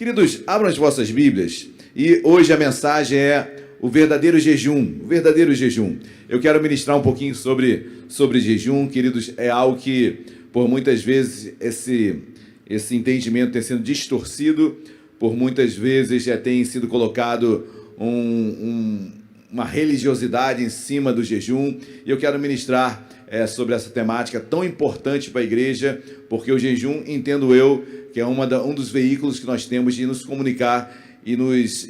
Queridos, abram as vossas Bíblias e hoje a mensagem é o verdadeiro jejum, o verdadeiro jejum. Eu quero ministrar um pouquinho sobre jejum, queridos, é algo que por muitas vezes esse entendimento tem sido distorcido, por muitas vezes já tem sido colocado uma religiosidade em cima do jejum, e eu quero ministrar sobre essa temática tão importante para a igreja, porque o jejum, entendo eu, que é um dos veículos que nós temos de nos comunicar e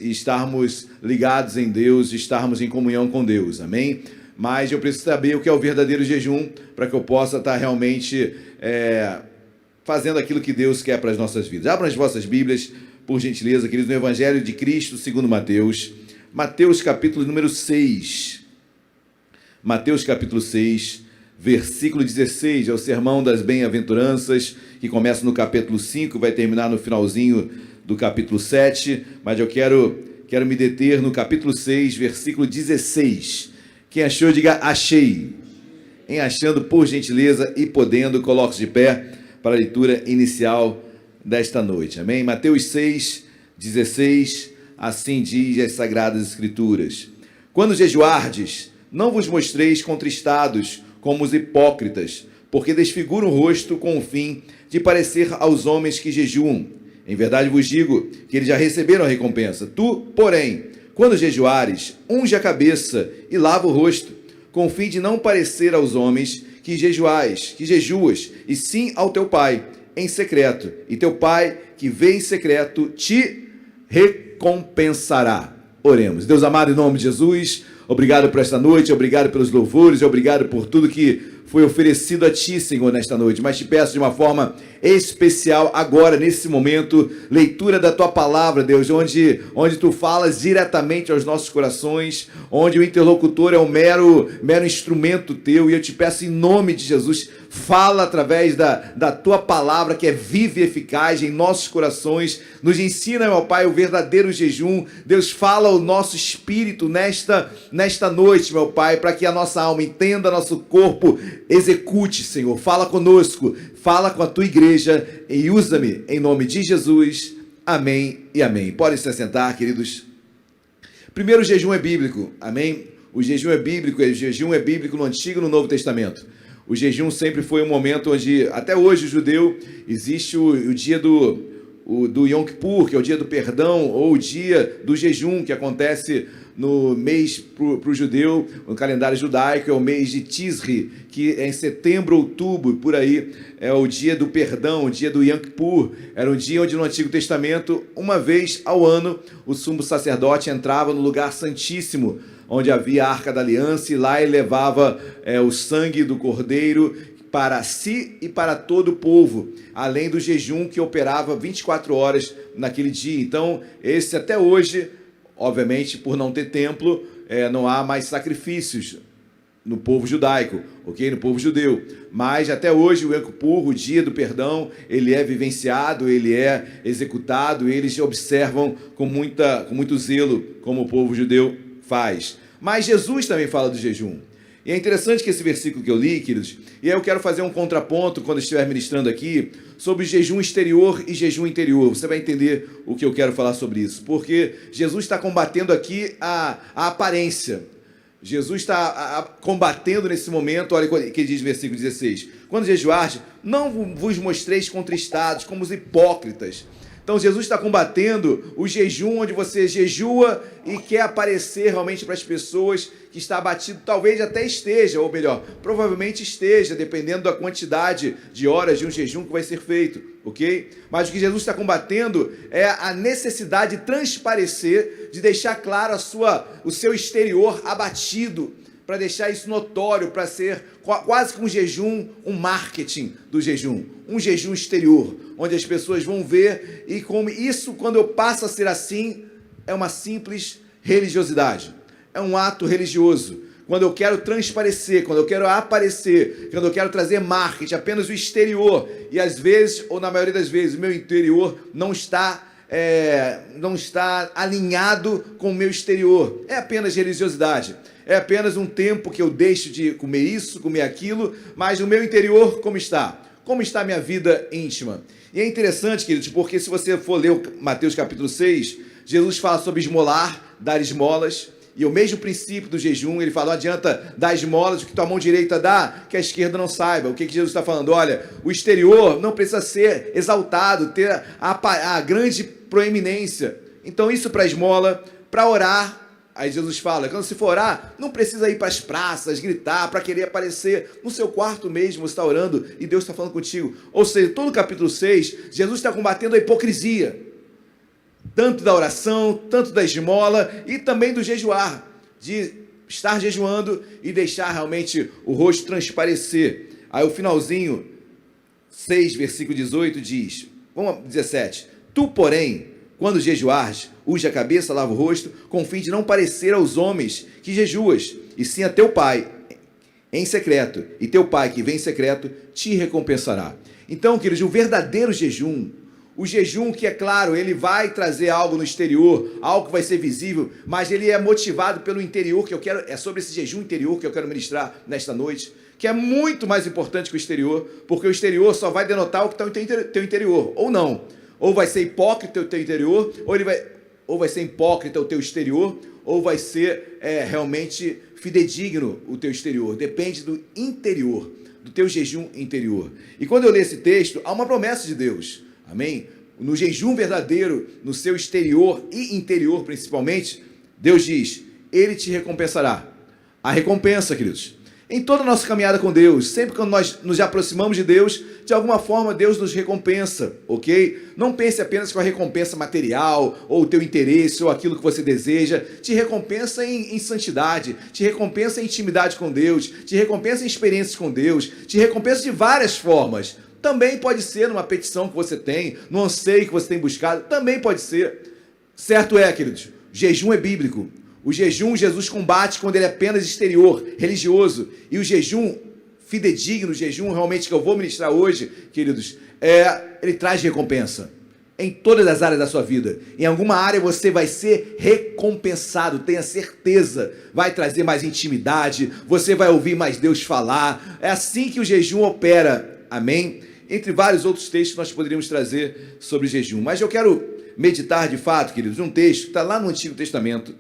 estarmos ligados em Deus, estarmos em comunhão com Deus, amém? Mas eu preciso saber o que é o verdadeiro jejum, para que eu possa estar realmente fazendo aquilo que Deus quer para as nossas vidas. Abram as vossas Bíblias, por gentileza, queridos, no Evangelho de Cristo, segundo Mateus, Mateus capítulo número 6, Mateus capítulo 6, versículo 16, é o sermão das bem-aventuranças, que começa no capítulo 5, vai terminar no finalzinho do capítulo 7, mas eu quero me deter no capítulo 6, versículo 16. Quem achou, diga achei. Em achando, por gentileza e podendo, coloque-se de pé para a leitura inicial desta noite. Amém? Mateus 6, 16, assim diz as Sagradas Escrituras. Quando jejuardes, não vos mostreis contristados como os hipócritas, porque desfiguram o rosto com o fim de parecer aos homens que jejuam. Em verdade vos digo que eles já receberam a recompensa. Tu, porém, quando jejuares, unge a cabeça e lava o rosto, com o fim de não parecer aos homens que jejuas, e sim ao teu Pai em secreto. E teu Pai, que vê em secreto, te recompensará. Oremos. Deus amado, em nome de Jesus, obrigado por esta noite, obrigado pelos louvores, obrigado por tudo que foi oferecido a Ti, Senhor, nesta noite. Mas te peço de uma forma especial agora, nesse momento, leitura da Tua Palavra, Deus, onde Tu falas diretamente aos nossos corações, onde o interlocutor é um mero instrumento Teu, e eu te peço em nome de Jesus, fala através da Tua Palavra, que é viva e eficaz em nossos corações, nos ensina, meu Pai, o verdadeiro jejum. Deus, fala ao nosso espírito nesta noite, meu Pai, para que a nossa alma entenda, nosso corpo execute, Senhor. Fala conosco, fala com a Tua igreja e usa-me em nome de Jesus. Amém e amém. Podem se assentar, queridos. Primeiro, o jejum é bíblico, amém? O jejum é bíblico no Antigo e no Novo Testamento. O jejum sempre foi um momento onde, até hoje, o judeu, existe o dia do Yom Kippur, que é o dia do perdão, ou o dia do jejum, que acontece no mês, para o judeu, no calendário judaico, é o mês de Tisri, que é em setembro, outubro, por aí, é o dia do perdão, o dia do Yom Kippur. Era um dia onde no Antigo Testamento, uma vez ao ano, o sumo sacerdote entrava no lugar santíssimo, onde havia a Arca da Aliança, e lá ele levava o sangue do cordeiro para si e para todo o povo, além do jejum que operava 24 horas naquele dia. Então, esse até hoje, obviamente, por não ter templo, não há mais sacrifícios no povo judaico, ok? No povo judeu. Mas até hoje o Yom Kippur, o dia do perdão, ele é vivenciado, ele é executado, eles observam com muito zelo, como o povo judeu faz. Mas Jesus também fala do jejum. E é interessante que esse versículo que eu li, queridos, e aí eu quero fazer um contraponto quando estiver ministrando aqui, sobre jejum exterior e jejum interior. Você vai entender o que eu quero falar sobre isso, porque Jesus está combatendo aqui a aparência. Jesus está combatendo nesse momento, olha o que diz no versículo 16. Quando jejuardes, não vos mostreis contristados como os hipócritas. Então Jesus está combatendo o jejum, onde você jejua e quer aparecer realmente para as pessoas que está abatido, talvez até esteja, ou melhor, provavelmente esteja, dependendo da quantidade de horas de um jejum que vai ser feito, ok? Mas o que Jesus está combatendo é a necessidade de transparecer, de deixar claro o seu exterior abatido, para deixar isso notório, para ser quase que um jejum, um marketing do jejum, um jejum exterior, onde as pessoas vão ver, e como isso, quando eu passo a ser assim, é uma simples religiosidade, é um ato religioso. Quando eu quero transparecer, quando eu quero aparecer, quando eu quero trazer marketing, apenas o exterior, e às vezes, ou na maioria das vezes, o meu interior não está alinhado com o meu exterior, é apenas religiosidade. É apenas um tempo que eu deixo de comer isso, comer aquilo, mas o meu interior como está? Como está a minha vida íntima? E é interessante, queridos, porque se você for ler o Mateus capítulo 6, Jesus fala sobre esmolar, dar esmolas, e o mesmo princípio do jejum, ele fala, não adianta dar esmolas, o que tua mão direita dá, que a esquerda não saiba. O que Jesus está falando? Olha, o exterior não precisa ser exaltado, ter a grande proeminência. Então isso para esmola, para orar. Aí Jesus fala, quando você for orar, não precisa ir para as praças, gritar, para querer aparecer. No seu quarto mesmo, você está orando e Deus está falando contigo. Ou seja, todo o capítulo 6, Jesus está combatendo a hipocrisia. Tanto da oração, tanto da esmola e também do jejuar. De estar jejuando e deixar realmente o rosto transparecer. Aí o finalzinho, 6, versículo 18, diz, vamos 17. Tu, porém, quando jejuares, unge a cabeça, lava o rosto, com o fim de não parecer aos homens que jejuas, e sim a teu pai em secreto, e teu pai que vem em secreto te recompensará. Então, queridos, o verdadeiro jejum, o jejum que, é claro, ele vai trazer algo no exterior, algo que vai ser visível, mas ele é motivado pelo interior, que eu quero, é sobre esse jejum interior que eu quero ministrar nesta noite, que é muito mais importante que o exterior, porque o exterior só vai denotar o que está no teu interior, ou não. Ou vai ser hipócrita o teu interior, ou vai ser hipócrita o teu exterior, ou vai ser realmente fidedigno o teu exterior. Depende do interior, do teu jejum interior. E quando eu leio esse texto, há uma promessa de Deus. Amém? No jejum verdadeiro, no seu exterior e interior principalmente, Deus diz, Ele te recompensará. A recompensa, queridos. Em toda a nossa caminhada com Deus, sempre que nós nos aproximamos de Deus, de alguma forma Deus nos recompensa, ok? Não pense apenas com a recompensa material, ou o teu interesse, ou aquilo que você deseja. Te recompensa em santidade, te recompensa em intimidade com Deus, te recompensa em experiências com Deus, te recompensa de várias formas. Também pode ser numa petição que você tem, no anseio que você tem buscado, também pode ser. Certo é, queridos, jejum é bíblico. O jejum Jesus combate quando ele é apenas exterior, religioso. E o jejum fidedigno, o jejum realmente que eu vou ministrar hoje, queridos, ele traz recompensa. Em todas as áreas da sua vida. Em alguma área você vai ser recompensado, tenha certeza. Vai trazer mais intimidade, você vai ouvir mais Deus falar. É assim que o jejum opera. Amém? Entre vários outros textos que nós poderíamos trazer sobre jejum. Mas eu quero meditar de fato, queridos, um texto que está lá no Antigo Testamento.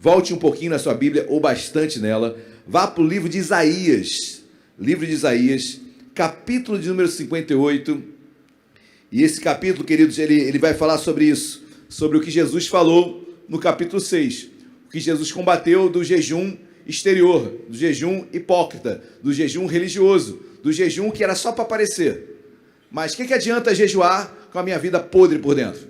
Volte um pouquinho na sua Bíblia, ou bastante nela. Vá para o livro de Isaías. Livro de Isaías, capítulo de número 58. E esse capítulo, queridos, ele vai falar sobre isso. Sobre o que Jesus falou no capítulo 6. O que Jesus combateu do jejum exterior, do jejum hipócrita, do jejum religioso, do jejum que era só para aparecer. Mas o que adianta jejuar com a minha vida podre por dentro?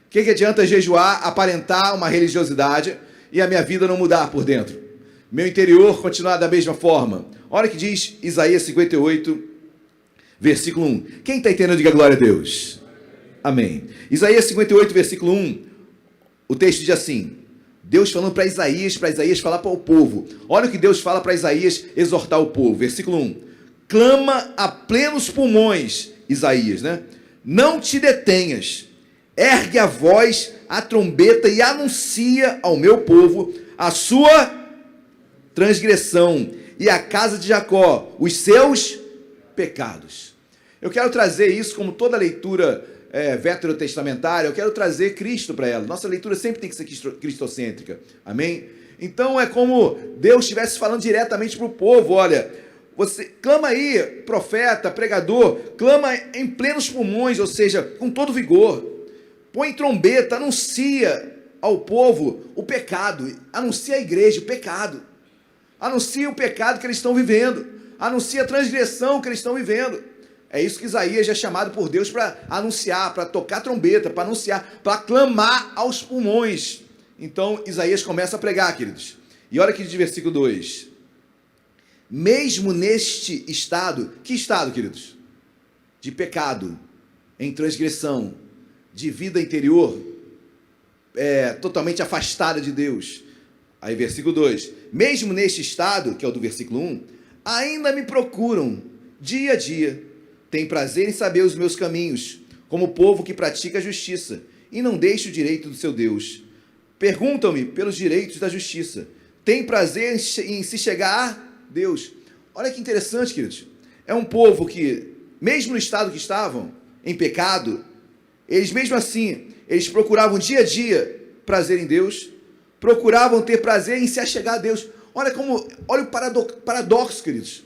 O que adianta jejuar, aparentar uma religiosidade e a minha vida não mudar por dentro? Meu interior continuar da mesma forma. Olha o que diz Isaías 58, versículo 1. Quem está entendendo, diga glória a Deus. Amém. Isaías 58, versículo 1. O texto diz assim, Deus falando para Isaías falar para o povo. Olha o que Deus fala para Isaías exortar o povo. Versículo 1. Clama a plenos pulmões, Isaías, né? Não te detenhas. Ergue a voz, a trombeta e anuncia ao meu povo a sua transgressão e à casa de Jacó os seus pecados. Eu quero trazer isso como toda leitura veterotestamentária, eu quero trazer Cristo para ela. Nossa leitura sempre tem que ser cristocêntrica. Amém? Então é como Deus estivesse falando diretamente para o povo. Olha, você clama aí, profeta, pregador, clama em plenos pulmões, ou seja, com todo vigor. Põe trombeta, anuncia ao povo o pecado, anuncia à igreja o pecado, anuncia o pecado que eles estão vivendo, anuncia a transgressão que eles estão vivendo. É isso que Isaías é chamado por Deus para anunciar, para tocar trombeta, para anunciar, para clamar aos pulmões. Então Isaías começa a pregar, queridos. E olha aqui de versículo 2. Mesmo neste estado, que estado, queridos? De pecado, em transgressão, de vida interior, totalmente afastada de Deus. Aí versículo 2, mesmo neste estado, que é o do versículo 1, ainda me procuram dia a dia, tem prazer em saber os meus caminhos, como o povo que pratica a justiça, e não deixa o direito do seu Deus. Perguntam-me pelos direitos da justiça, tem prazer em se chegar a Deus. Olha que interessante, queridos, é um povo que mesmo no estado que estavam, em pecado, eles mesmo assim, eles procuravam dia a dia prazer em Deus, procuravam ter prazer em se achegar a Deus. Olha o paradoxo, queridos.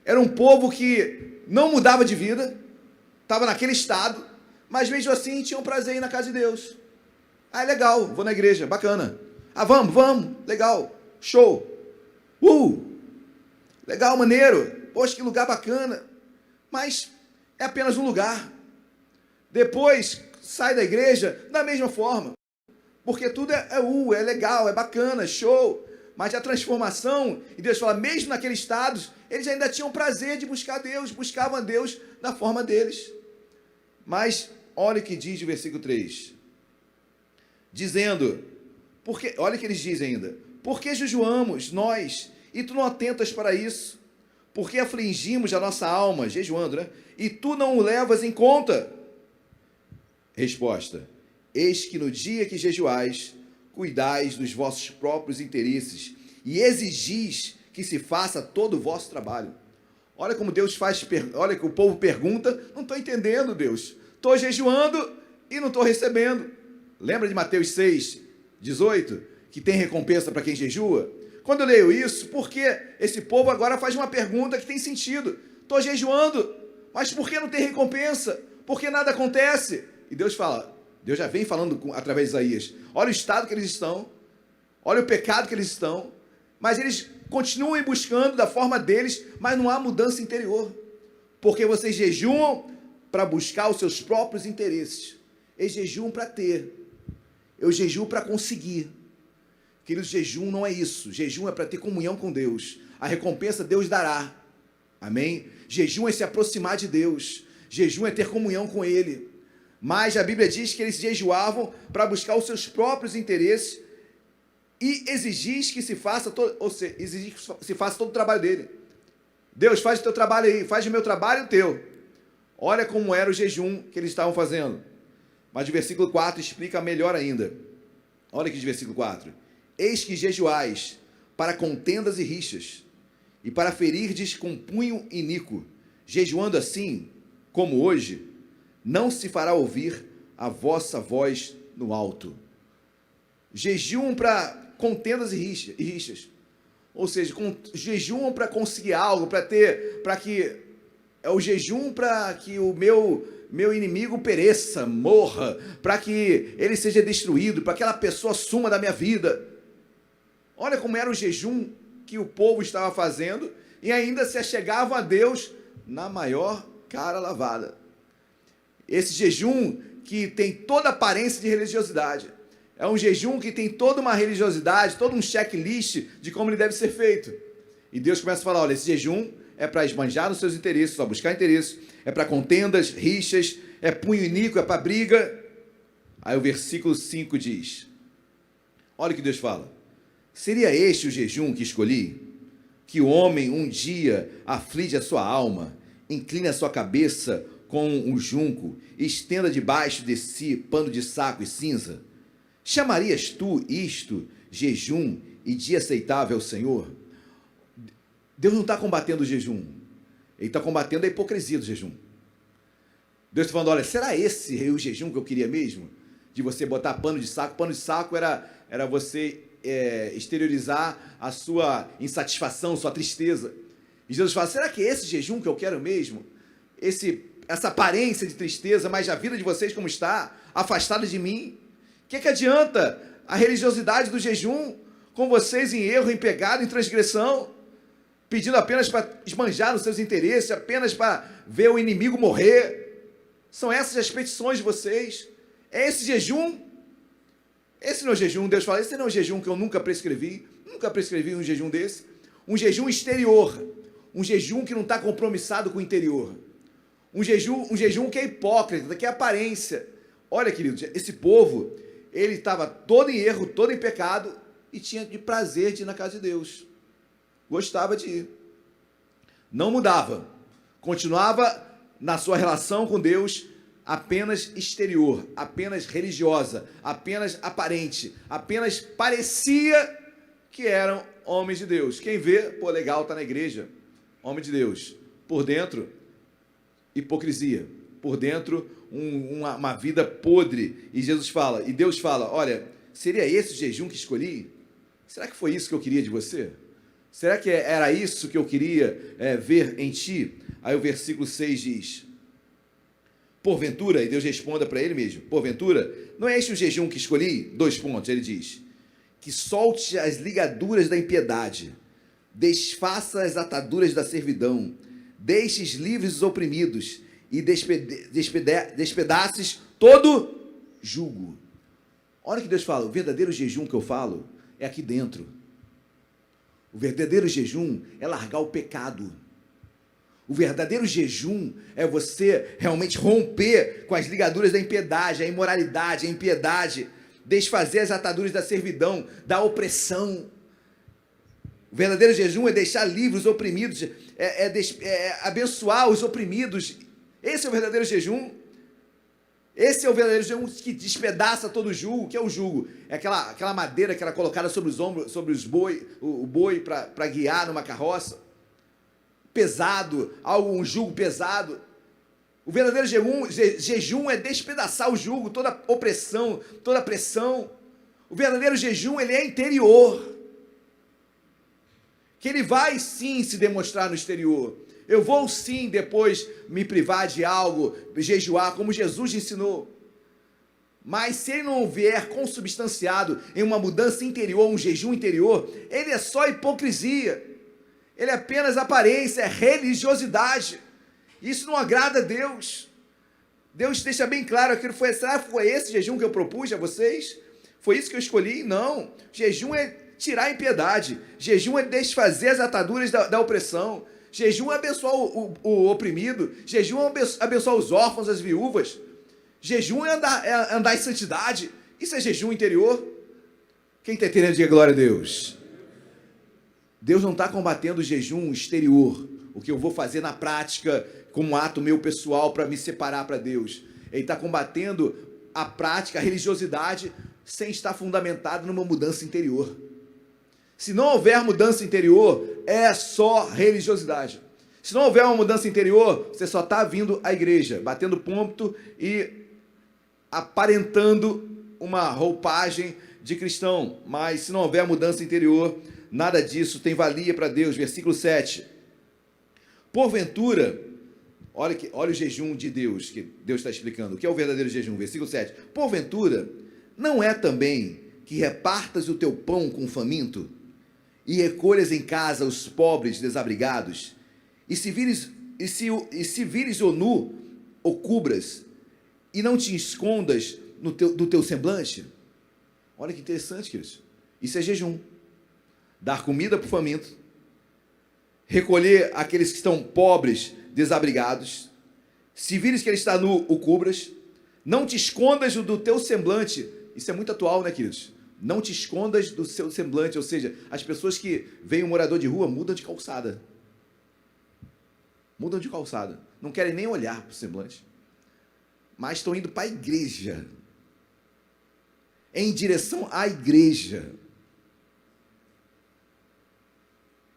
Era um povo que não mudava de vida, estava naquele estado, mas mesmo assim tinham prazer em ir na casa de Deus. Ah, é legal, vou na igreja, bacana. Ah, vamos, legal, show. Legal, maneiro. Poxa, que lugar bacana. Mas é apenas um lugar. Depois sai da igreja da mesma forma. Porque tudo é legal, é bacana, show. Mas a transformação, e Deus fala, mesmo naqueles estados, eles ainda tinham prazer de buscar Deus, buscavam a Deus da forma deles. Mas olha o que diz o versículo 3. Dizendo, olha o que eles dizem ainda. Por que jejuamos nós, e tu não atentas para isso? Por que afligimos a nossa alma, jejuando, né? E tu não o levas em conta? Resposta. Eis que no dia que jejuais, cuidais dos vossos próprios interesses e exigis que se faça todo o vosso trabalho. Olha como Deus faz, olha que o povo pergunta, não estou entendendo, Deus. Estou jejuando e não estou recebendo. Lembra de Mateus 6, 18, que tem recompensa para quem jejua? Quando eu leio isso, por que esse povo agora faz uma pergunta que tem sentido? Estou jejuando, mas por que não tem recompensa? Por que nada acontece? E Deus fala, Deus já vem falando através de Isaías, olha o estado que eles estão, olha o pecado que eles estão, mas eles continuam buscando da forma deles, mas não há mudança interior, porque vocês jejuam para buscar os seus próprios interesses, eles jejuam para ter, eu jejuo para conseguir. Queridos, jejum não é isso, jejum é para ter comunhão com Deus, a recompensa Deus dará, amém? Jejum é se aproximar de Deus, jejum é ter comunhão com Ele. Mas a Bíblia diz que eles jejuavam para buscar os seus próprios interesses e exigir que se faça todo, ou seja, exigir que se faça todo o trabalho dele. Deus, faz o teu trabalho aí, faz o meu trabalho e o teu. Olha como era o jejum que eles estavam fazendo. Mas o versículo 4 explica melhor ainda. Olha aqui de versículo 4. Eis que jejuais para contendas e rixas, e para ferirdes com punho iníquo, jejuando assim, como hoje, não se fará ouvir a vossa voz no alto. Jejuam para contendas e rixas. Ou seja, jejuam para conseguir algo, é o jejum para que o meu inimigo pereça, morra, para que ele seja destruído, para que aquela pessoa suma da minha vida. Olha como era o jejum que o povo estava fazendo e ainda se achegavam a Deus na maior cara lavada. Esse jejum que tem toda a aparência de religiosidade. É um jejum que tem toda uma religiosidade, todo um checklist de como ele deve ser feito. E Deus começa a falar, olha, esse jejum é para esbanjar nos seus interesses, para buscar interesses, é para contendas, rixas, é punho iníquo, é para briga. Aí o versículo 5 diz, olha o que Deus fala. Seria este o jejum que escolhi? Que o homem um dia aflige a sua alma, incline a sua cabeça com um junco, e estenda debaixo de si pano de saco e cinza? Chamarias tu isto jejum e dia aceitável ao Senhor? Deus não está combatendo o jejum, Ele está combatendo a hipocrisia do jejum. Deus está falando, olha, será esse o jejum que eu queria mesmo? De você botar pano de saco era você exteriorizar a sua insatisfação, sua tristeza. E Jesus fala, será que é esse jejum que eu quero mesmo? Essa aparência de tristeza, mas a vida de vocês como está, afastada de mim? O que adianta a religiosidade do jejum com vocês em erro, em pecado, em transgressão, pedindo apenas para esbanjar os seus interesses, apenas para ver o inimigo morrer? São essas as petições de vocês? É esse jejum? Esse não é o jejum, Deus fala, esse não é o jejum que eu nunca prescrevi um jejum desse. Um jejum exterior, um jejum que não está compromissado com o interior. Um jejum que é hipócrita, que é aparência. Olha, queridos, esse povo, ele estava todo em erro, todo em pecado, e tinha de prazer de ir na casa de Deus. Gostava de ir. Não mudava. Continuava na sua relação com Deus apenas exterior, apenas religiosa, apenas aparente, apenas parecia que eram homens de Deus. Quem vê, pô, legal, tá na igreja, homem de Deus. Por dentro, hipocrisia. Por dentro, uma vida podre. E Jesus fala, e Deus fala, olha, seria esse o jejum que escolhi? Será que foi isso que eu queria de você? Será que era isso que eu queria ver em ti? Aí o versículo 6 diz, porventura, e Deus responda para ele mesmo, porventura, não é este o jejum que escolhi? 2 pontos, ele diz, que solte as ligaduras da impiedade, desfaça as ataduras da servidão, deixes livres os oprimidos e despedaces todo jugo. Olha o que Deus fala, o verdadeiro jejum que eu falo é aqui dentro. O verdadeiro jejum é largar o pecado. O verdadeiro jejum é você realmente romper com as ligaduras da impiedade, a imoralidade, a impiedade, desfazer as ataduras da servidão, da opressão. O verdadeiro jejum é deixar livres os oprimidos, abençoar os oprimidos. Esse é o verdadeiro jejum. Esse é o verdadeiro jejum que despedaça todo o jugo. O que é o jugo? É aquela madeira que era colocada sobre os ombros, sobre o boi para guiar numa carroça. Pesado, um jugo pesado. O verdadeiro jejum é despedaçar o jugo, toda opressão, toda pressão. O verdadeiro jejum, ele é interior. Que ele vai sim se demonstrar no exterior. Eu vou sim depois me privar de algo, jejuar, como Jesus ensinou. Mas se ele não vier consubstanciado em uma mudança interior, um jejum interior, ele é só hipocrisia. Ele é apenas aparência, é religiosidade. Isso não agrada a Deus. Deus deixa bem claro aquilo. Será que foi esse jejum que eu propus a vocês? Foi isso que eu escolhi? Não. Jejum é tirar a impiedade. Jejum é desfazer as ataduras da opressão. Jejum é abençoar o oprimido. Jejum é abençoar os órfãos, as viúvas. Jejum é andar em santidade. Isso é jejum interior. Quem está entendendo, diga glória a Deus. Deus não está combatendo o jejum exterior, o que eu vou fazer na prática, como um ato meu pessoal para me separar para Deus. Ele está combatendo a prática, a religiosidade, sem estar fundamentado numa mudança interior. Se não houver mudança interior, é só religiosidade. Se não houver uma mudança interior, você só está vindo à igreja, batendo ponto e aparentando uma roupagem de cristão. Mas se não houver mudança interior, nada disso tem valia para Deus. Versículo 7. Porventura, olha o jejum de Deus, que Deus está explicando. O que é o verdadeiro jejum? Versículo 7. Porventura, não é também que repartas o teu pão com o faminto e recolhas em casa os pobres desabrigados? E se vires o nu, o cubras, e não te escondas do teu semblante? Olha que interessante, queridos. Isso é jejum. Dar comida para o faminto, recolher aqueles que estão pobres, desabrigados. Se vires que ele está nu, o cubras. Não te escondas do teu semblante. Isso é muito atual, né, queridos? Não te escondas do seu semblante. Ou seja, as pessoas que veem um morador de rua mudam de calçada. Mudam de calçada. Não querem nem olhar para o semblante. Mas estão indo para a igreja. Em direção à igreja.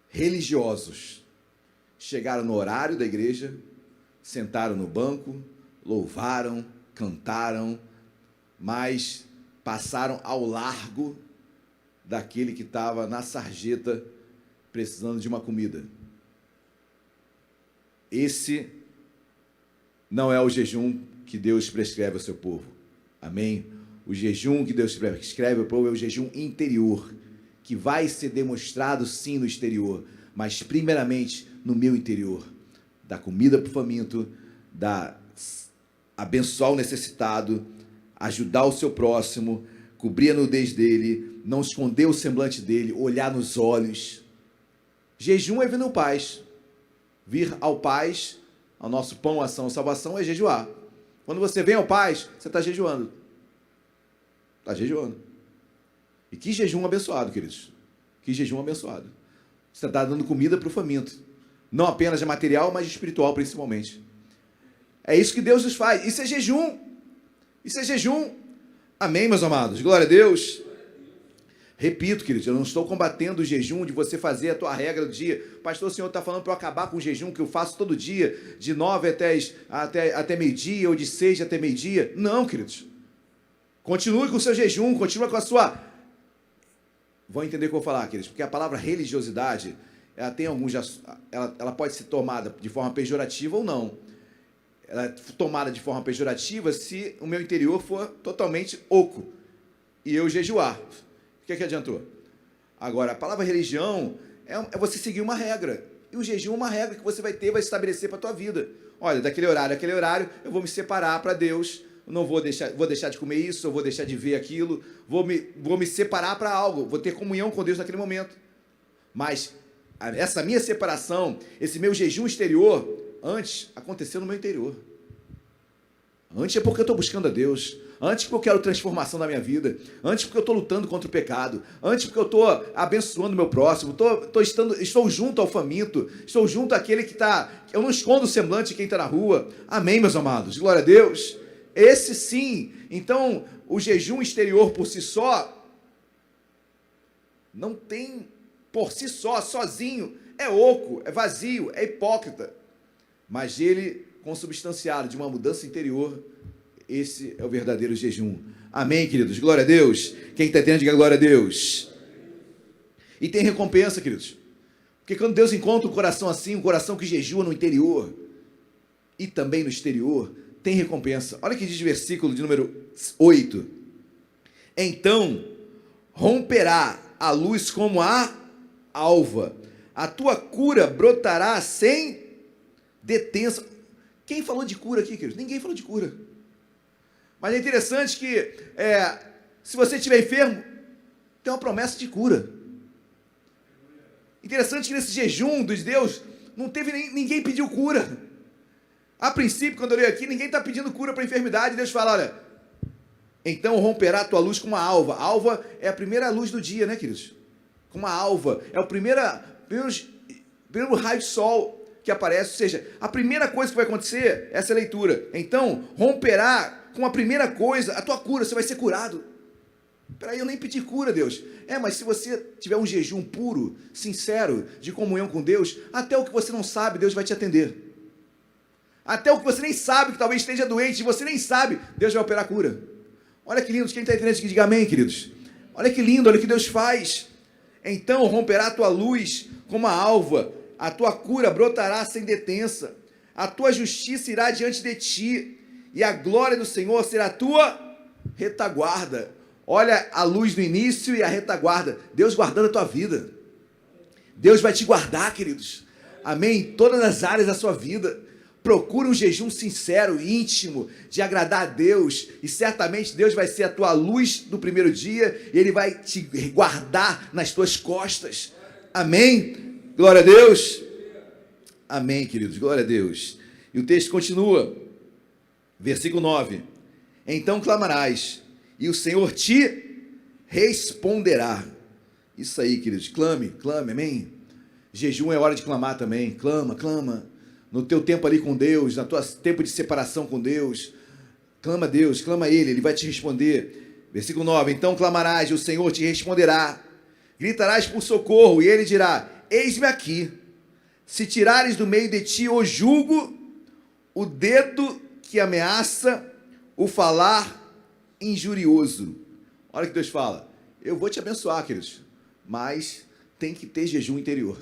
Religiosos. Chegaram no horário da igreja, sentaram no banco, louvaram, cantaram, mas passaram ao largo daquele que estava na sarjeta precisando de uma comida. Esse não é o jejum que Deus prescreve ao seu povo. Amém? O jejum que Deus prescreve ao povo é o jejum interior, que vai ser demonstrado sim no exterior, mas primeiramente no meu interior. Dar comida para o faminto, abençoar o necessitado, ajudar o seu próximo, cobrir a nudez dele, não esconder o semblante dele, olhar nos olhos. Jejum é vir no paz. Vir ao paz, ao nosso pão, ação, salvação, é jejuar. Quando você vem ao paz, você está jejuando. Está jejuando. E que jejum abençoado, queridos. Que jejum abençoado. Você está dando comida para o faminto. Não apenas de material, mas de espiritual principalmente. É isso que Deus nos faz. Isso é jejum. Isso é jejum. Amém, meus amados. Glória a Deus. Repito, queridos, eu não estou combatendo o jejum de você fazer a tua regra do dia. Pastor, o senhor está falando para eu acabar com o jejum que eu faço todo dia, de 9 até meio-dia, ou de 6 até meio-dia. Não, queridos. Continue com o seu jejum, continue com a sua... Vão entender o que eu vou falar, queridos, porque a palavra religiosidade, ela tem alguns... Ela pode ser tomada de forma pejorativa ou não. Ela é tomada de forma pejorativa se o meu interior for totalmente oco e eu jejuar. O que adiantou? Agora, a palavra religião é você seguir uma regra. E o jejum é uma regra que você vai estabelecer para a tua vida. Olha, daquele horário, eu vou me separar para Deus, não vou deixar de comer isso, eu vou deixar de ver aquilo, vou me separar para algo, vou ter comunhão com Deus naquele momento. Mas essa minha separação, esse meu jejum exterior, antes aconteceu no meu interior. Antes é porque eu estou buscando a Deus. Antes porque eu quero transformação na minha vida. Antes porque eu estou lutando contra o pecado. Antes porque eu estou abençoando o meu próximo. Estou junto ao faminto. Estou junto àquele que está... Eu não escondo o semblante de quem está na rua. Amém, meus amados? Glória a Deus. Esse sim. Então, o jejum exterior por si só não tem... Por si só, sozinho, é oco, é vazio, é hipócrita. Mas ele, consubstanciado de uma mudança interior, esse é o verdadeiro jejum. Amém, queridos? Glória a Deus. Quem está entendendo, diga glória a Deus. E tem recompensa, queridos. Porque quando Deus encontra um coração assim, um coração que jejua no interior e também no exterior, tem recompensa. Olha o que diz o versículo de número 8. Então romperá a luz como a alva. A tua cura brotará sem detença. Quem falou de cura aqui, queridos? Ninguém falou de cura. Mas é interessante que, se você estiver enfermo, tem uma promessa de cura. Interessante que nesse jejum dos Deus, não teve ninguém pediu cura. A princípio, quando eu leio aqui, ninguém está pedindo cura para a enfermidade. Deus fala, olha, então romperá a tua luz como uma alva. A alva é a primeira luz do dia, né, queridos? Como uma alva. É o primeiro raio de sol que aparece, ou seja, a primeira coisa que vai acontecer é essa leitura. Então, romperá com a primeira coisa a tua cura, você vai ser curado. Peraí, eu nem pedi cura, Deus. Mas se você tiver um jejum puro, sincero, de comunhão com Deus, até o que você não sabe, Deus vai te atender. Até o que você nem sabe, que talvez esteja doente, e você nem sabe, Deus vai operar a cura. Olha que lindo, quem está entendendo, diga amém, queridos. Olha que lindo, olha o que Deus faz. Então romperá a tua luz como a alva, a tua cura brotará sem detença, a tua justiça irá diante de ti, e a glória do Senhor será a tua retaguarda. Olha a luz no início e a retaguarda. Deus guardando a tua vida. Deus vai te guardar, queridos. Amém? Em todas as áreas da sua vida. Procure um jejum sincero, íntimo, de agradar a Deus, e certamente Deus vai ser a tua luz do primeiro dia, e Ele vai te guardar nas tuas costas. Amém? Glória a Deus. Amém, queridos. Glória a Deus. E o texto continua. Versículo 9. Então clamarás, e o Senhor te responderá. Isso aí, queridos. Clame, amém? Jejum é hora de clamar também. Clama. No teu tempo ali com Deus, no teu tempo de separação com Deus, clama a Deus, clama a Ele vai te responder. Versículo 9, então clamarás e o Senhor te responderá, gritarás por socorro e Ele dirá, eis-me aqui, se tirares do meio de ti o jugo, o dedo que ameaça, o falar injurioso. Olha o que Deus fala, eu vou te abençoar, queridos, mas tem que ter jejum interior.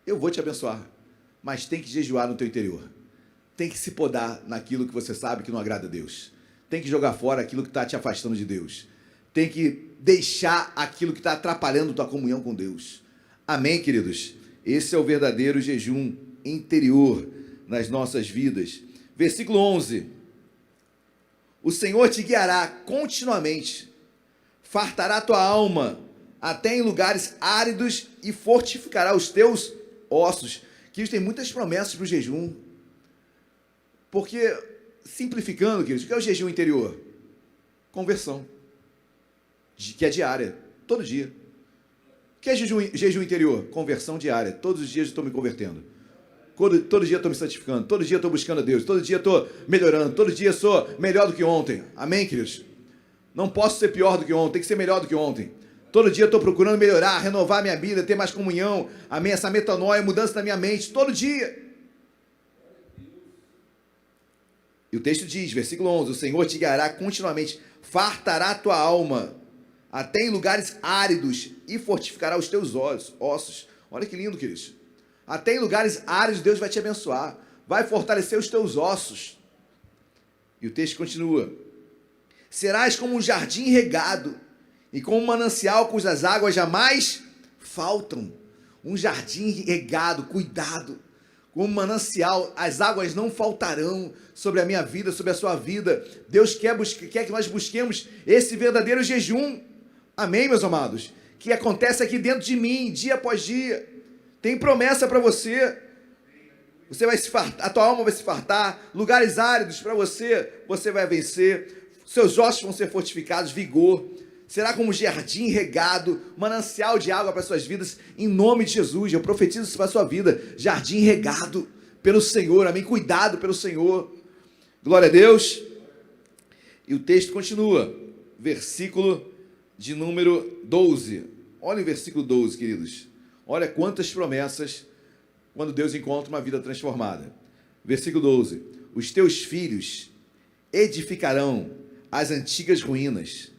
Eu vou te abençoar, mas tem que jejuar no teu interior. Tem que se podar naquilo que você sabe que não agrada a Deus. Tem que jogar fora aquilo que está te afastando de Deus. Tem que deixar aquilo que está atrapalhando tua comunhão com Deus. Amém, queridos? Esse é o verdadeiro jejum interior nas nossas vidas. Versículo 11. O Senhor te guiará continuamente, fartará tua alma até em lugares áridos e fortificará os teus ossos. Queridos, tem muitas promessas para o jejum. Porque, simplificando, queridos, o que é o jejum interior? Conversão. Que é diária, todo dia. O que é jejum interior? Conversão diária. Todos os dias eu estou me convertendo. Todo dia eu estou me santificando. Todo dia eu estou buscando a Deus. Todo dia eu estou melhorando. Todo dia eu sou melhor do que ontem. Amém, queridos? Não posso ser pior do que ontem. Tem que ser melhor do que ontem. Todo dia eu estou procurando melhorar, renovar minha vida, ter mais comunhão, amém, essa metanoia, mudança na minha mente, todo dia. E o texto diz, versículo 11, o Senhor te guiará continuamente, fartará a tua alma, até em lugares áridos, e fortificará os teus ossos. Olha que lindo, queridos. Até em lugares áridos Deus vai te abençoar, vai fortalecer os teus ossos. E o texto continua, serás como um jardim regado, e como um manancial cujas águas jamais faltam. Um jardim regado, cuidado, como um manancial, as águas não faltarão sobre a minha vida, sobre a sua vida. Deus quer que nós busquemos esse verdadeiro jejum. Amém, meus amados? Que acontece aqui dentro de mim, dia após dia. Tem promessa para você. Você vai se fartar, a tua alma vai se fartar. Lugares áridos para você, você vai vencer. Seus ossos vão ser fortificados, vigor. Será como um jardim regado, manancial de água para suas vidas, em nome de Jesus. Eu profetizo isso para a sua vida. Jardim regado pelo Senhor, amém? Cuidado pelo Senhor. Glória a Deus. E o texto continua, versículo de número 12. Olha o versículo 12, queridos. Olha quantas promessas quando Deus encontra uma vida transformada. Versículo 12. Os teus filhos edificarão as antigas ruínas.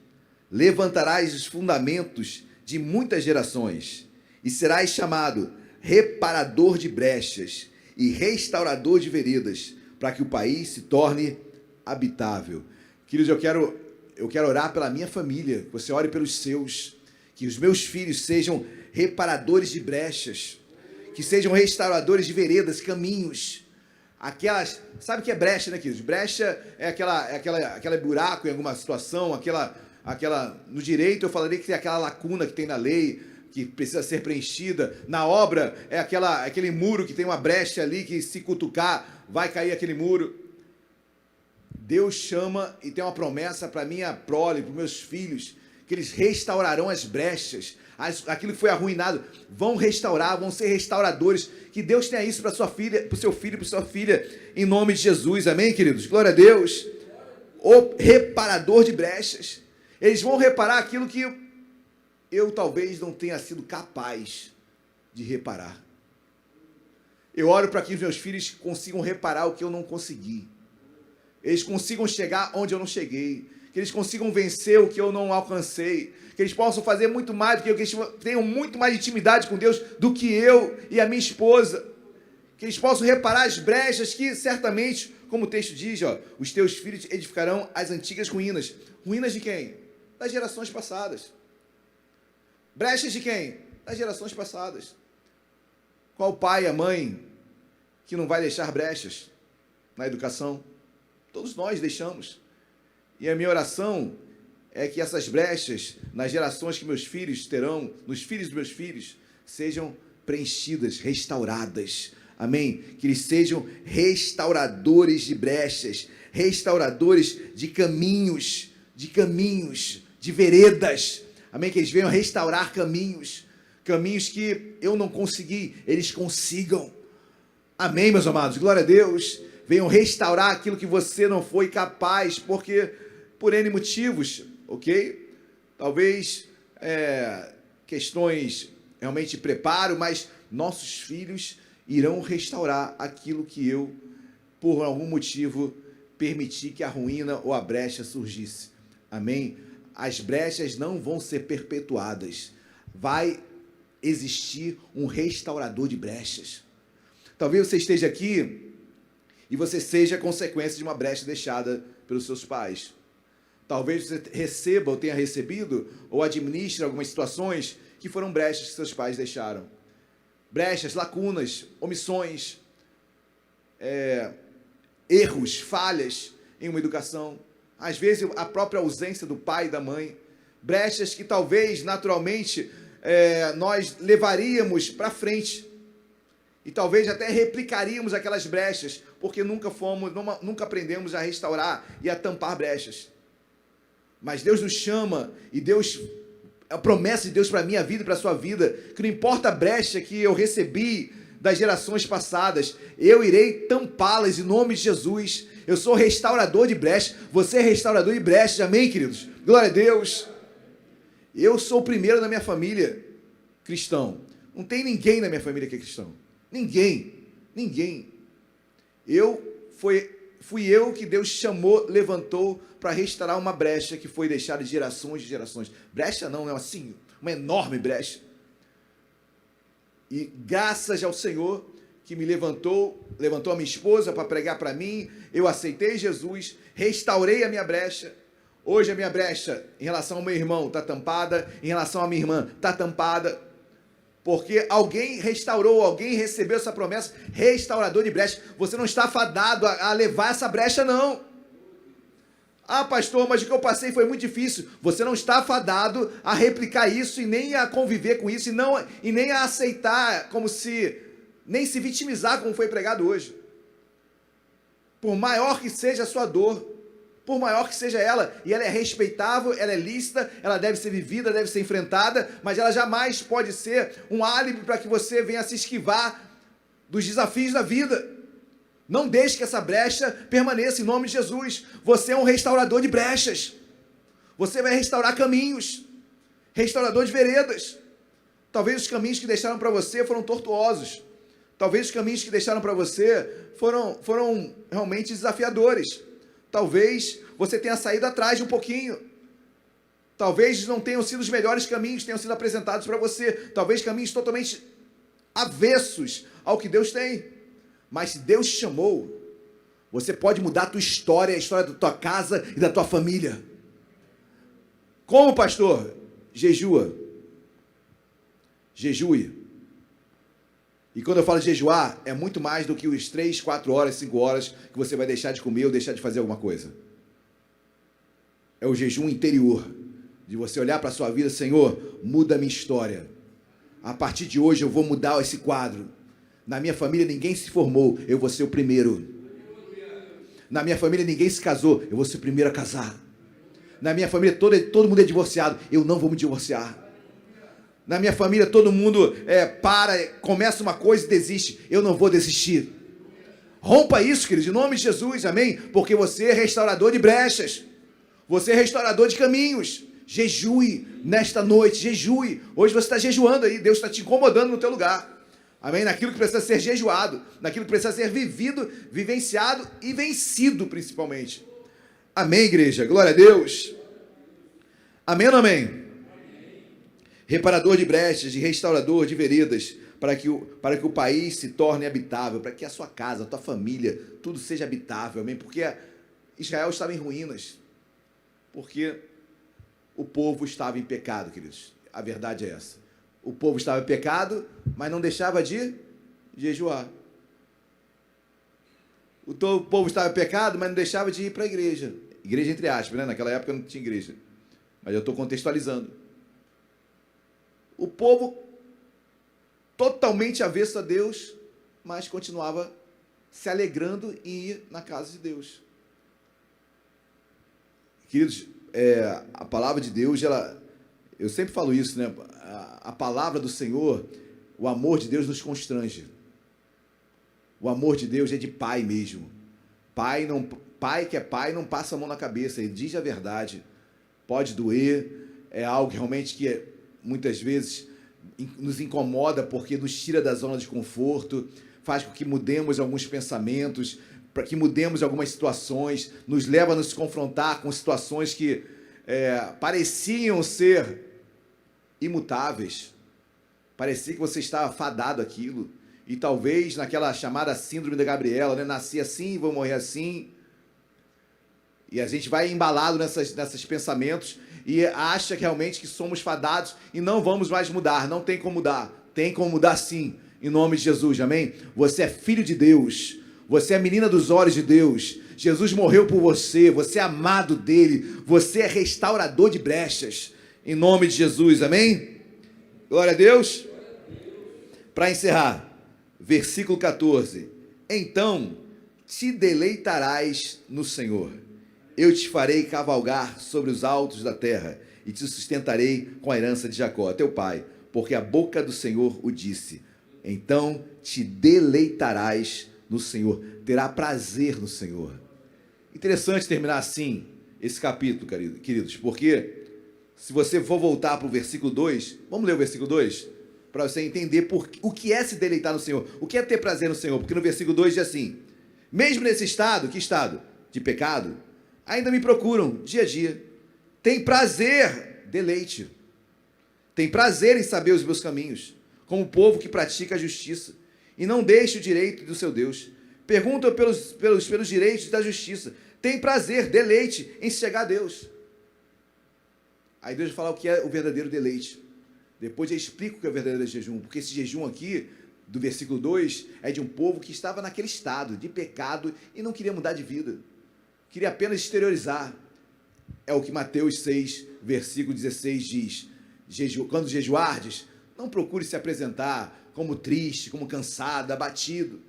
Levantarás os fundamentos de muitas gerações, e serás chamado reparador de brechas e restaurador de veredas, para que o país se torne habitável. Queridos, eu quero orar pela minha família, você ore pelos seus, que os meus filhos sejam reparadores de brechas, que sejam restauradores de veredas, caminhos, aquelas, sabe o que é brecha, né, queridos? Brecha é aquela buraco em alguma situação, no direito eu falaria que tem aquela lacuna que tem na lei, que precisa ser preenchida. Na obra é aquele muro que tem uma brecha ali, que se cutucar, vai cair aquele muro. Deus chama e tem uma promessa para minha prole, para os meus filhos, que eles restaurarão as brechas, aquilo que foi arruinado, vão restaurar, vão ser restauradores. Que Deus tenha isso para sua filha, para o seu filho, para sua filha, em nome de Jesus, amém, queridos? Glória a Deus. O reparador de brechas. Eles vão reparar aquilo que eu talvez não tenha sido capaz de reparar. Eu oro para que os meus filhos consigam reparar o que eu não consegui. Eles consigam chegar onde eu não cheguei. Que eles consigam vencer o que eu não alcancei. Que eles possam fazer muito mais do que eu, que eles tenham muito mais intimidade com Deus do que eu e a minha esposa. Que eles possam reparar as brechas que certamente, como o texto diz, os teus filhos edificarão as antigas ruínas. Ruínas de quem? Das gerações passadas. Brechas de quem? Das gerações passadas. Qual o pai, a mãe que não vai deixar brechas na educação? Todos nós deixamos. E a minha oração é que essas brechas nas gerações que meus filhos terão, nos filhos dos meus filhos, sejam preenchidas, restauradas. Amém? Que eles sejam restauradores de brechas, restauradores de caminhos, de veredas, amém, que eles venham restaurar caminhos que eu não consegui, eles consigam, amém, meus amados, glória a Deus. Venham restaurar aquilo que você não foi capaz, porque por N motivos, ok? Talvez questões realmente de preparo, mas nossos filhos irão restaurar aquilo que eu, por algum motivo, permiti que a ruína ou a brecha surgisse. Amém? As brechas não vão ser perpetuadas. Vai existir um restaurador de brechas. Talvez você esteja aqui e você seja consequência de uma brecha deixada pelos seus pais. Talvez você receba ou tenha recebido ou administre algumas situações que foram brechas que seus pais deixaram. Brechas, lacunas, omissões, erros, falhas em uma educação. Às vezes a própria ausência do pai e da mãe, brechas que talvez naturalmente nós levaríamos para frente e talvez até replicaríamos aquelas brechas, porque nunca aprendemos a restaurar e a tampar brechas. Mas Deus nos chama e a promessa de Deus para a minha vida e para a sua vida, que não importa a brecha que eu recebi das gerações passadas, eu irei tampá-las em nome de Jesus. Eu sou restaurador de brechas, você é restaurador de brechas, amém, queridos? Glória a Deus. Eu sou o primeiro na minha família cristão. Não tem ninguém na minha família que é cristão. Ninguém. Fui eu que Deus chamou, levantou para restaurar uma brecha que foi deixada de gerações e gerações. Brecha não, é assim, uma enorme brecha. E graças ao Senhor que me levantou a minha esposa para pregar para mim, eu aceitei Jesus, restaurei a minha brecha. Hoje a minha brecha em relação ao meu irmão está tampada, em relação à minha irmã está tampada, porque alguém restaurou, alguém recebeu essa promessa, restaurador de brecha. Você não está fadado a levar essa brecha, não. Ah, pastor, mas o que eu passei foi muito difícil. Você não está fadado a replicar isso e nem a conviver com isso e nem a aceitar nem se vitimizar como foi pregado hoje. Por maior que seja a sua dor, por maior que seja ela, e ela é respeitável, ela é lícita, ela deve ser vivida, deve ser enfrentada, mas ela jamais pode ser um álibi para que você venha se esquivar dos desafios da vida. Não deixe que essa brecha permaneça em nome de Jesus. Você é um restaurador de brechas. Você vai restaurar caminhos, restaurador de veredas. Talvez os caminhos que deixaram para você foram tortuosos. Talvez os caminhos que deixaram para você foram realmente desafiadores. Talvez você tenha saído atrás de um pouquinho. Talvez não tenham sido os melhores caminhos que tenham sido apresentados para você. Talvez caminhos totalmente avessos ao que Deus tem. Mas se Deus te chamou, você pode mudar a tua história, a história da tua casa e da tua família. Como, pastor? Jejue. E quando eu falo de jejuar, é muito mais do que os 3, 4 horas, 5 horas que você vai deixar de comer ou deixar de fazer alguma coisa. É o jejum interior, de você olhar para a sua vida, Senhor, muda a minha história. A partir de hoje eu vou mudar esse quadro. Na minha família ninguém se formou, eu vou ser o primeiro. Na minha família ninguém se casou, eu vou ser o primeiro a casar. Na minha família todo mundo é divorciado, eu não vou me divorciar. Na minha família todo mundo começa uma coisa e desiste, eu não vou desistir. Rompa isso, queridos, em nome de Jesus, amém? Porque você é restaurador de brechas, você é restaurador de caminhos. Jejue nesta noite, jejue. Hoje você está jejuando aí, Deus está te incomodando no teu lugar. Amém? Naquilo que precisa ser jejuado, naquilo que precisa ser vivido, vivenciado e vencido principalmente. Amém, igreja? Glória a Deus. Amém ou não amém? Reparador de brechas, de restaurador de veredas, para que o país se torne habitável, para que a sua casa, a tua família, tudo seja habitável, amém? Porque Israel estava em ruínas, porque o povo estava em pecado, queridos. A verdade é essa. O povo estava em pecado, mas não deixava de jejuar. O povo estava em pecado, mas não deixava de ir para a igreja. Igreja entre aspas, né? Naquela época não tinha igreja. Mas eu estou contextualizando. O povo totalmente avesso a Deus, mas continuava se alegrando em ir na casa de Deus. Queridos, a palavra de Deus, eu sempre falo isso, né? A palavra do Senhor, o amor de Deus nos constrange. O amor de Deus é de pai mesmo. Pai que é pai não passa a mão na cabeça, ele diz a verdade. Pode doer, é algo realmente que muitas vezes nos incomoda porque nos tira da zona de conforto, faz com que mudemos alguns pensamentos, para que mudemos algumas situações, nos leva a nos confrontar com situações que pareciam ser imutáveis, parecia que você estava fadado àquilo, e talvez naquela chamada síndrome da Gabriela, né? Nasci assim, vou morrer assim, e a gente vai embalado nesses pensamentos, e acha que realmente que somos fadados, e não vamos mais mudar, não tem como mudar, tem como mudar sim, em nome de Jesus, amém? Você é filho de Deus, você é menina dos olhos de Deus, Jesus morreu por você, você é amado dele, você é restaurador de brechas, em nome de Jesus, amém? Glória a Deus. Para encerrar, versículo 14. Então te deleitarás no Senhor. Eu te farei cavalgar sobre os altos da terra e te sustentarei com a herança de Jacó, teu pai, porque a boca do Senhor o disse. Então te deleitarás no Senhor, terá prazer no Senhor. Interessante terminar assim esse capítulo, queridos, porque Se você for voltar para o versículo 2, vamos ler o versículo 2? Para você entender o que é se deleitar no Senhor, o que é ter prazer no Senhor, porque no versículo 2 diz assim: mesmo nesse estado, que estado? De pecado, ainda me procuram dia a dia, tem prazer, deleite, tem prazer em saber os meus caminhos, como o povo que pratica a justiça, e não deixa o direito do seu Deus, pergunta pelos direitos da justiça, tem prazer, deleite em chegar a Deus. Aí Deus vai falar o que é o verdadeiro deleite. Depois eu explico o que é o verdadeiro jejum, porque esse jejum aqui, do versículo 2, é de um povo que estava naquele estado de pecado e não queria mudar de vida. Queria apenas exteriorizar. É o que Mateus 6, versículo 16 diz. Quando jejuardes, não procure se apresentar como triste, como cansado, abatido.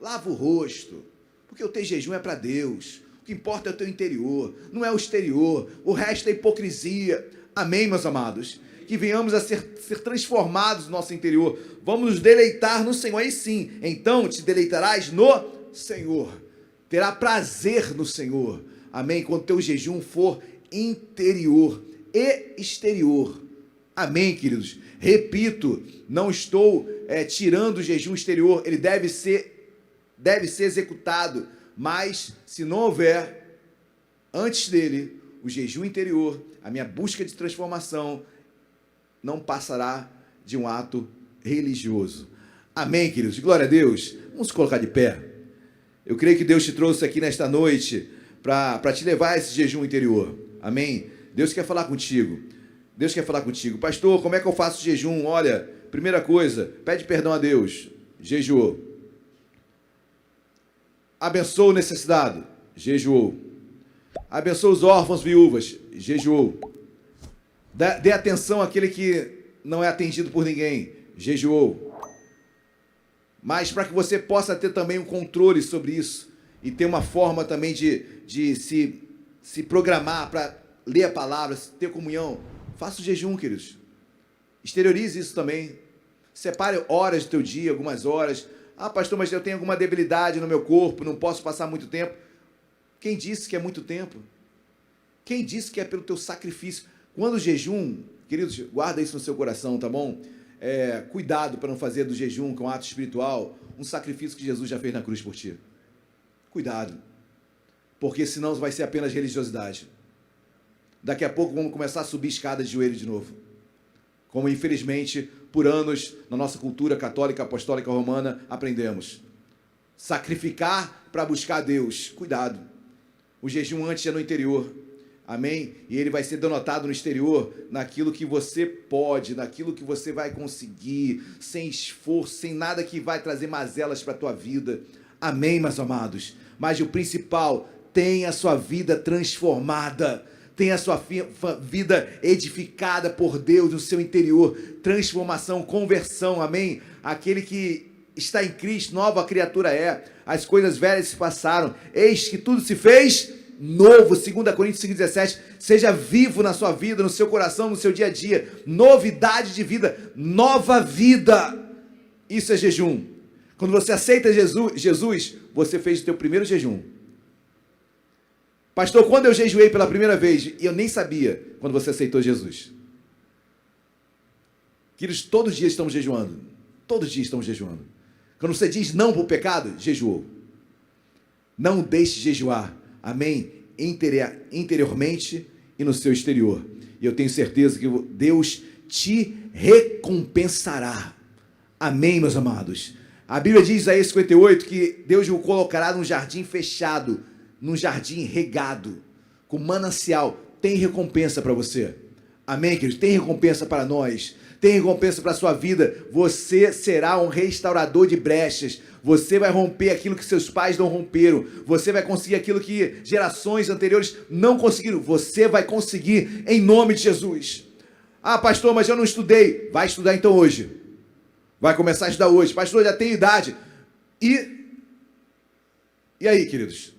Lava o rosto, porque o teu jejum é para Deus. O que importa é o teu interior, não é o exterior. O resto é hipocrisia. Amém, meus amados? Que venhamos a ser transformados no nosso interior. Vamos nos deleitar no Senhor. Aí sim, então te deleitarás no Senhor. Terá prazer no Senhor. Amém? Quando teu jejum for interior e exterior. Amém, queridos? Repito, não estou tirando o jejum exterior. Ele deve ser executado. Mas, se não houver, antes dele, o jejum interior, a minha busca de transformação, não passará de um ato religioso. Amém, queridos? Glória a Deus. Vamos colocar de pé. Eu creio que Deus te trouxe aqui nesta noite para te levar a esse jejum interior. Amém? Deus quer falar contigo. Deus quer falar contigo. Pastor, como é que eu faço jejum? Olha, primeira coisa, pede perdão a Deus. Jejuou. Abençoa o necessitado. Jejuou. Abençoa os órfãos, viúvas. Jejuou. Dê atenção àquele que não é atendido por ninguém. Jejuou. Mas para que você possa ter também um controle sobre isso e ter uma forma também de se programar para ler a palavra, ter comunhão, faça o jejum, queridos. Exteriorize isso também. Separe horas do teu dia, algumas horas. Ah, pastor, mas eu tenho alguma debilidade no meu corpo, não posso passar muito tempo. Quem disse que é muito tempo? Quem disse que é pelo teu sacrifício? Quando o jejum, queridos, guarda isso no seu coração, tá bom? Cuidado para não fazer do jejum, que é um ato espiritual, um sacrifício que Jesus já fez na cruz por ti. Cuidado, porque senão vai ser apenas religiosidade. Daqui a pouco vamos começar a subir escada de joelho de novo. Como infelizmente, por anos, na nossa cultura católica, apostólica, romana, aprendemos. Sacrificar para buscar Deus. Cuidado. O jejum antes é no interior. Amém? E ele vai ser denotado no exterior, naquilo que você pode, naquilo que você vai conseguir, sem esforço, sem nada que vai trazer mazelas para a tua vida. Amém, meus amados? Mas o principal, tenha a sua vida transformada, tenha a sua vida edificada por Deus no seu interior, transformação, conversão, amém? Aquele que está em Cristo, nova criatura é, as coisas velhas se passaram, eis que tudo se fez novo. 2 Coríntios 5,17, seja vivo na sua vida, no seu coração, no seu dia a dia, novidade de vida, nova vida. Isso é jejum. Quando você aceita Jesus, você fez o teu primeiro jejum. Pastor, quando eu jejuei pela primeira vez, e eu nem sabia, quando você aceitou Jesus. Queridos, todos os dias estamos jejuando. Todos os dias estamos jejuando. Quando você diz não para o pecado, jejuou. Não deixe de jejuar. Amém? Interiormente e no seu exterior. E eu tenho certeza que Deus te recompensará. Amém, meus amados? A Bíblia diz, Isaías 58, que Deus o colocará num jardim fechado, num jardim regado, com manancial. Tem recompensa para você. Amém, queridos? Tem recompensa para nós. Tem recompensa para a sua vida. Você será um restaurador de brechas. Você vai romper aquilo que seus pais não romperam. Você vai conseguir aquilo que gerações anteriores não conseguiram. Você vai conseguir em nome de Jesus. Ah, pastor, mas eu não estudei. Vai estudar então hoje. Vai começar a estudar hoje. Pastor, já tenho idade. E aí, queridos?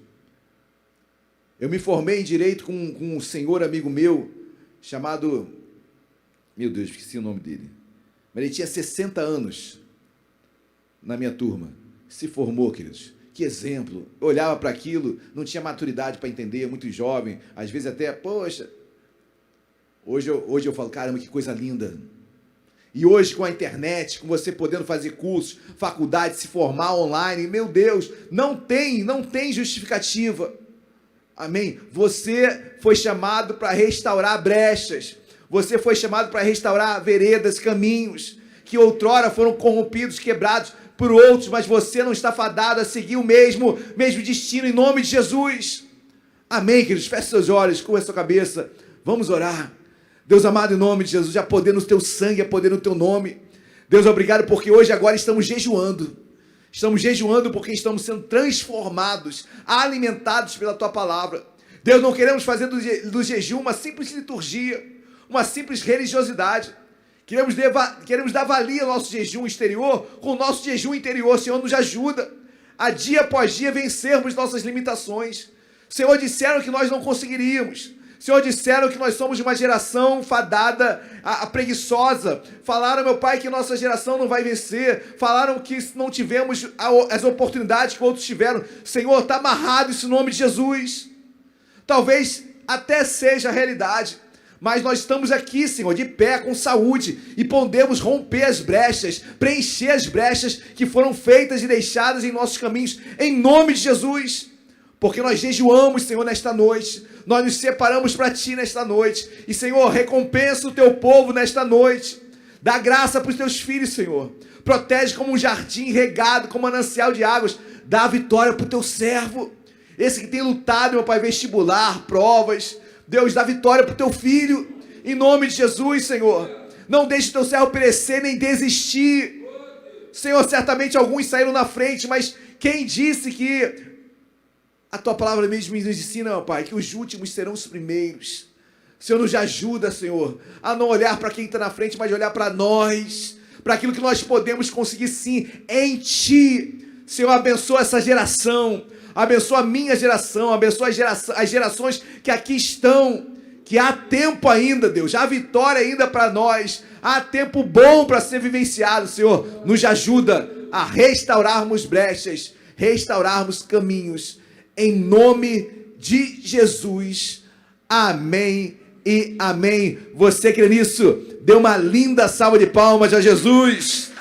Eu me formei em Direito com um senhor amigo meu, chamado... Meu Deus, esqueci o nome dele. Mas ele tinha 60 anos na minha turma. Se formou, queridos. Que exemplo. Eu olhava para aquilo, não tinha maturidade para entender, muito jovem. Às vezes até, poxa, Hoje eu falo, caramba, que coisa linda. E hoje com a internet, com você podendo fazer cursos, faculdade, se formar online, meu Deus, não tem justificativa. Amém? Você foi chamado para restaurar brechas. Você foi chamado para restaurar veredas, caminhos, que outrora foram corrompidos, quebrados por outros, mas você não está fadado a seguir o mesmo destino em nome de Jesus. Amém, queridos? Feche seus olhos, curva a sua cabeça. Vamos orar. Deus amado, em nome de Jesus, há poder no teu sangue, há poder no teu nome. Deus, obrigado porque hoje, agora, estamos jejuando. Estamos jejuando porque estamos sendo transformados, alimentados pela tua palavra. Deus, não queremos fazer do jejum uma simples liturgia, uma simples religiosidade. Queremos dar valia ao nosso jejum exterior com o nosso jejum interior. Senhor, nos ajuda a dia após dia vencermos nossas limitações. Senhor, disseram que nós não conseguiríamos. Senhor, disseram que nós somos de uma geração fadada, preguiçosa. Falaram, meu Pai, que nossa geração não vai vencer. Falaram que não tivemos as oportunidades que outros tiveram. Senhor, está amarrado esse nome de Jesus. Talvez até seja a realidade, mas nós estamos aqui, Senhor, de pé, com saúde, e podemos romper as brechas, preencher as brechas que foram feitas e deixadas em nossos caminhos, em nome de Jesus. Porque nós jejuamos, Senhor, nesta noite. Nós nos separamos para Ti nesta noite. E, Senhor, recompensa o Teu povo nesta noite. Dá graça para os Teus filhos, Senhor. Protege como um jardim regado, como um manancial de águas. Dá vitória para o Teu servo. Esse que tem lutado, meu Pai, vestibular, provas. Deus, dá vitória para o Teu filho. Em nome de Jesus, Senhor. Não deixe o Teu servo perecer nem desistir. Senhor, certamente alguns saíram na frente, mas quem disse que... A Tua palavra mesmo nos ensina, meu Pai, que os últimos serão os primeiros. Senhor, nos ajuda, Senhor, a não olhar para quem está na frente, mas olhar para nós, para aquilo que nós podemos conseguir sim, em Ti. Senhor, abençoa essa geração, abençoa a minha geração, abençoa as gerações que aqui estão, que há tempo ainda, Deus, há vitória ainda para nós, há tempo bom para ser vivenciado, Senhor. Nos ajuda a restaurarmos brechas, restaurarmos caminhos, em nome de Jesus. Amém e amém. Você crê nisso? Dê uma linda salva de palmas a Jesus.